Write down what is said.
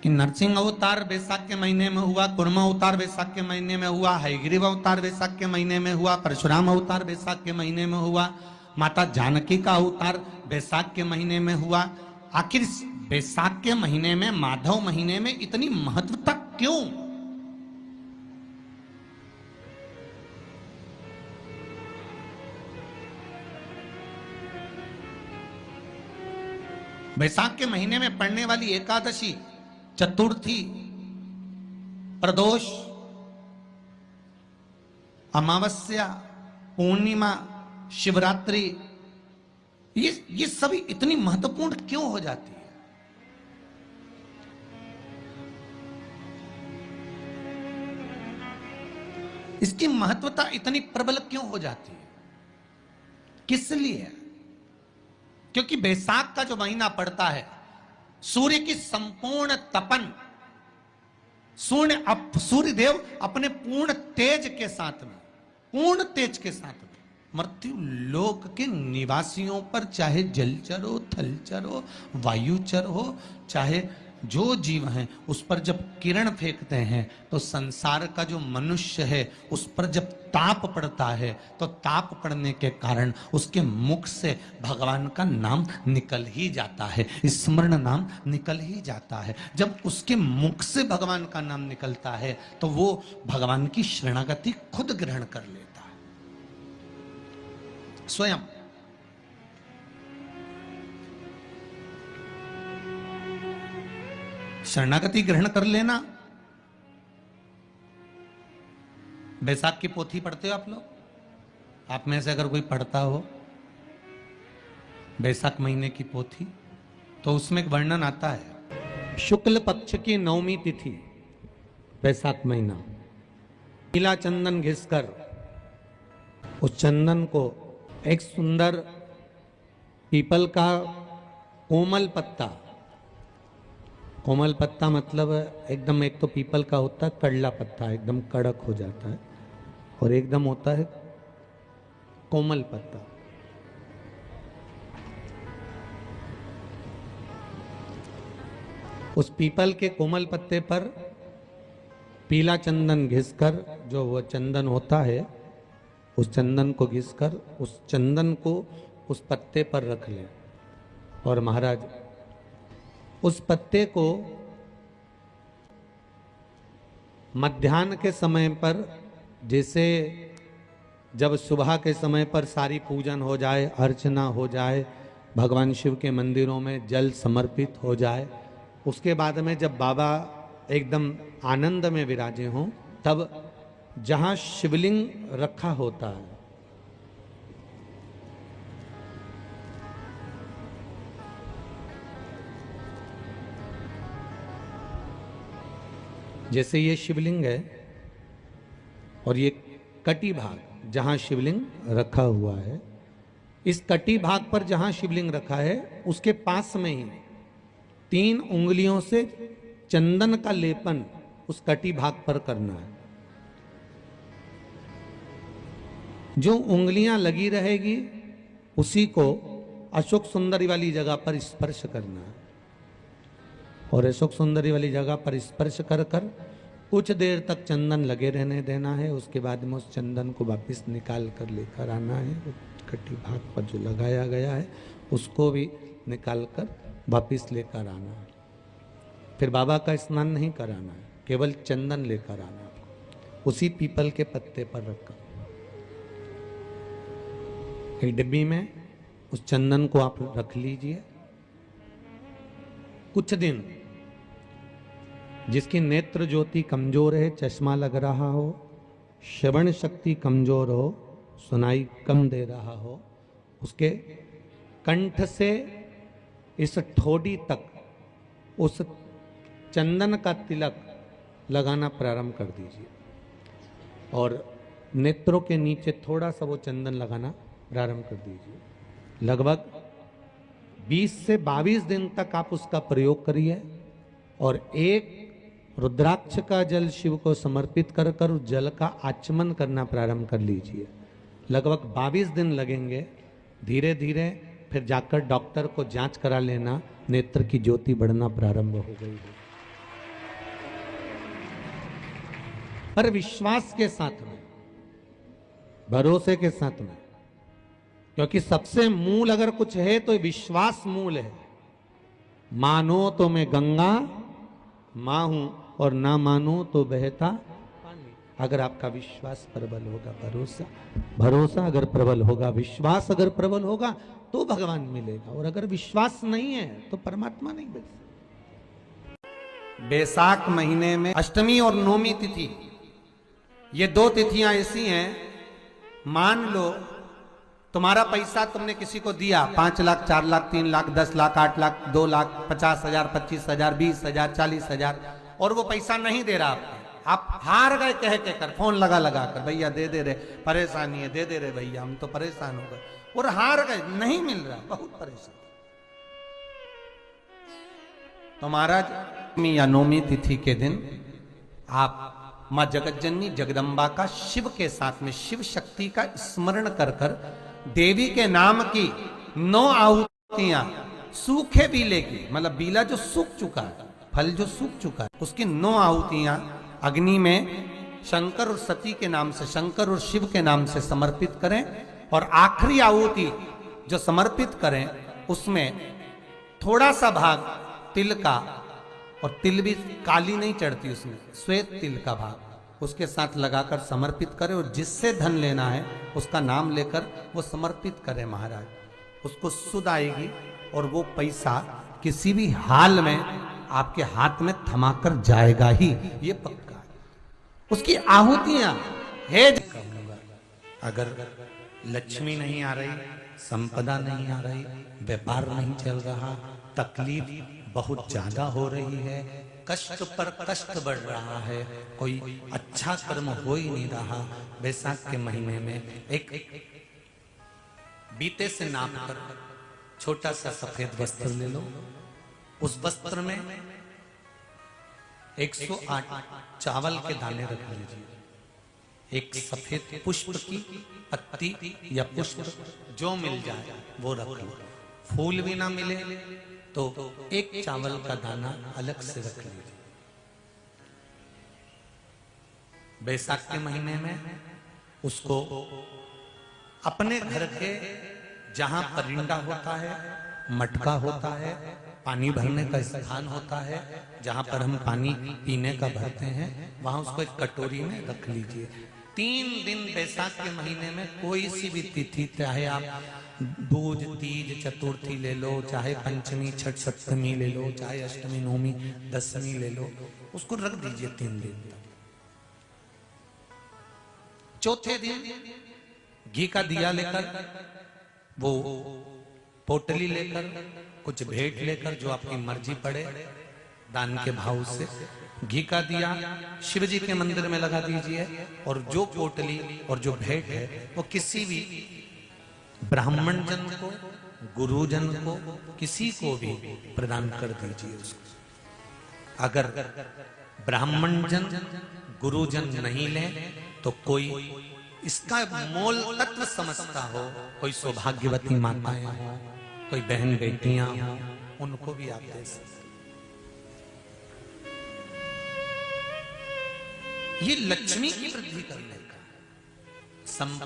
कि नरसिंह अवतार बैसाख के महीने में हुआ, कुर्मा अवतार बैसाख के महीने में हुआ, हयग्रीव अवतार बैसाख के महीने में हुआ, परशुराम अवतार बैसाख के महीने में हुआ, माता जानकी का अवतार बैसाख के महीने में हुआ। आखिर बैसाख के महीने में, माधव महीने में इतनी महत्वता क्यों? बैसाख के महीने में पड़ने वाली एकादशी, चतुर्थी, प्रदोष, अमावस्या, पूर्णिमा, शिवरात्रि, ये सभी इतनी महत्वपूर्ण क्यों हो जाती है? इसकी महत्वता इतनी प्रबल क्यों हो जाती है? किस लिए? क्योंकि बैसाख का जो महीना पड़ता है, सूर्य की संपूर्ण तपन, सूर्य देव अपने पूर्ण तेज के साथ में, पूर्ण तेज के साथ में मृत्यु लोक के निवासियों पर, चाहे जलचर हो, थलचर हो, वायुचर हो, चाहे जो जीव हैं, उस पर जब किरण फेंकते हैं तो संसार का जो मनुष्य है उस पर जब ताप पड़ता है तो ताप पड़ने के कारण उसके मुख से भगवान का नाम निकल ही जाता है, स्मरण नाम निकल ही जाता है। जब उसके मुख से भगवान का नाम निकलता है तो वो भगवान की शरणागति खुद ग्रहण कर लेता है स्वयं। शरणागति ग्रहण कर लेना। बैसाख की पोथी पढ़ते हो आप लोग? आप में से अगर कोई पढ़ता हो बैसाख महीने की पोथी, तो उसमें एक वर्णन आता है, शुक्ल पक्ष की नवमी तिथि, बैसाख महीना, पीला चंदन घिसकर उस चंदन को एक सुंदर पीपल का कोमल पत्ता, कोमल पत्ता मतलब एकदम, एक तो पीपल का होता है कड़ला पत्ता, एकदम कड़क हो जाता है, और एकदम होता है कोमल पत्ता। उस पीपल के कोमल पत्ते पर पीला चंदन घिसकर, जो वो चंदन होता है, उस चंदन को घिसकर उस चंदन को उस पत्ते पर रख लें। और महाराज उस पत्ते को मध्याह्न के समय पर, जैसे जब सुबह के समय पर सारी पूजन हो जाए, अर्चना हो जाए, भगवान शिव के मंदिरों में जल समर्पित हो जाए, उसके बाद में जब बाबा एकदम आनंद में विराजे हों, तब जहाँ शिवलिंग रखा होता है, जैसे ये शिवलिंग है और ये कटी भाग जहां शिवलिंग रखा हुआ है, इस कटी भाग पर जहां शिवलिंग रखा है उसके पास में ही 3 उंगलियों से चंदन का लेपन उस कटी भाग पर करना है। जो उंगलियां लगी रहेगी उसी को अशोक सुंदरी वाली जगह पर स्पर्श करना है, और अशोक सुंदरी वाली जगह पर स्पर्श कर कर कुछ देर तक चंदन लगे रहने देना है। उसके बाद में उस चंदन को वापस निकाल कर लेकर आना है। कटी भाग पर जो लगाया गया है उसको भी निकाल कर वापस लेकर आना है। फिर बाबा का स्नान नहीं कराना है, केवल चंदन लेकर आना है, उसी पीपल के पत्ते पर रखकर। एक डिब्बी में उस चंदन को आप रख लीजिए। कुछ दिन जिसकी नेत्र ज्योति कमजोर है, चश्मा लग रहा हो, श्रवण शक्ति कमजोर हो, सुनाई कम दे रहा हो, उसके कंठ से इस ठोड़ी तक उस चंदन का तिलक लगाना प्रारंभ कर दीजिए, और नेत्रों के नीचे थोड़ा सा वो चंदन लगाना प्रारंभ कर दीजिए। लगभग 20 से 22 दिन तक आप उसका प्रयोग करिए, और एक रुद्राक्ष का जल शिव को समर्पित कर कर उस जल का आचमन करना प्रारंभ कर लीजिए। लगभग 22 दिन लगेंगे। धीरे धीरे फिर जाकर डॉक्टर को जांच करा लेना, नेत्र की ज्योति बढ़ना प्रारंभ हो गई है। पर विश्वास के साथ में, भरोसे के साथ में। क्योंकि सबसे मूल अगर कुछ है तो विश्वास मूल है। मानो तो मैं गंगा मां हूं और ना मानो तो बहता पानी। अगर आपका विश्वास प्रबल होगा, भरोसा अगर प्रबल होगा, विश्वास अगर प्रबल होगा तो भगवान मिलेगा। और अगर विश्वास नहीं है तो परमात्मा नहीं मिल सकता। बैसाख महीने में अष्टमी और नौमी तिथि, ये दो तिथियां ऐसी हैं, मान लो तुम्हारा पैसा तुमने किसी को दिया, 5 लाख, 4 लाख, 3 लाख, 10 लाख, 8 लाख, 2 लाख, 50,000, 25,000, 20,000, 40,000, और वो पैसा नहीं दे रहा आपको। आप हार गए कह के कर, फोन लगा कर, भैया दे दे रहे, परेशानी है, दे दे रहे भैया, हम तो परेशान हो गए, और हार गए, नहीं मिल रहा, बहुत परेशान। तो महाराज या नौमी तिथि के दिन आप मां जगतजननी जगदम्बा का शिव के साथ में, शिव शक्ति का स्मरण कर कर देवी के नाम की 9 आहुतियां, सूखे बीले की, मतलब बीला जो सूख चुका है, फल जो सूख चुका है, उसकी 9 आहुतियां अग्नि में शंकर और सती के नाम से, शंकर और शिव के नाम से समर्पित करें। और आखिरी आहुति जो समर्पित करें उसमें थोड़ा सा भाग तिल का, और तिल भी काली नहीं चढ़ती उसमें, श्वेत तिल का भाग उसके साथ लगाकर समर्पित करें। और जिससे धन लेना है उसका नाम लेकर वो समर्पित करें महाराज, उसको सुध आएगी और वो पैसा किसी भी हाल में आपके हाथ में थमाकर जाएगा ही, ये पक्का है। उसकी आहुतियां है। अगर लक्ष्मी नहीं आ रही, संपदा नहीं आ रही, व्यापार नहीं चल रहा, तकलीफ बहुत ज्यादा हो रही है, कष्ट पर कष्ट बढ़ रहा है, कोई अच्छा कर्म हो ही नहीं रहा, बैसाख के महीने में एक बीते से नाप कर छोटा सा सफेद वस्त्र ले लो, उस वस्त्र में 108 चावल के दाने रख लीजिए, एक सफेद पुष्प की पत्ती या पुष्प जो मिल जाए वो रख लो, फूल भी ना मिले तो एक चावल का दाना अलग से रख लीजिए। बैसाख के महीने में उसको अपने घर के जहां परिंदा होता है, मटका होता है, पानी भरने का स्थान होता है, जहां पर हम पानी पीने का भरते हैं, वहां उसको एक कटोरी में रख लीजिए। 3 दिन बैसाख के महीने में कोई सी भी तिथि, चाहे आप दूज, तीज, चतुर्थी ले लो, चाहे पंचमी, छठ, सप्तमी ले लो, चाहे अष्टमी, नवमी, दशमी ले लो, उसको रख दीजिए 3 दिन तक। चौथे दिन घी का दिया लेकर, वो पोटली लेकर, कुछ भेंट लेकर, जो आपकी मर्जी पड़े दान के भाव से, घी का दिया शिव जी के मंदिर में लगा दीजिए। और जो पोटली और जो भेंट है वो किसी भी ब्राह्मण जन को, गुरुजन को, किसी को भी प्रदान कर दीजिए उसको। अगर ब्राह्मण जन, गुरुजन नहीं ले तो कोई इसका मोल तत्व समझता हो, कोई सौभाग्यवती माताएं हो, कोई बहन बेटियां हो, उनको भी आप दे सकते। ये लक्ष्मी की वृद्धि करने का, संपदा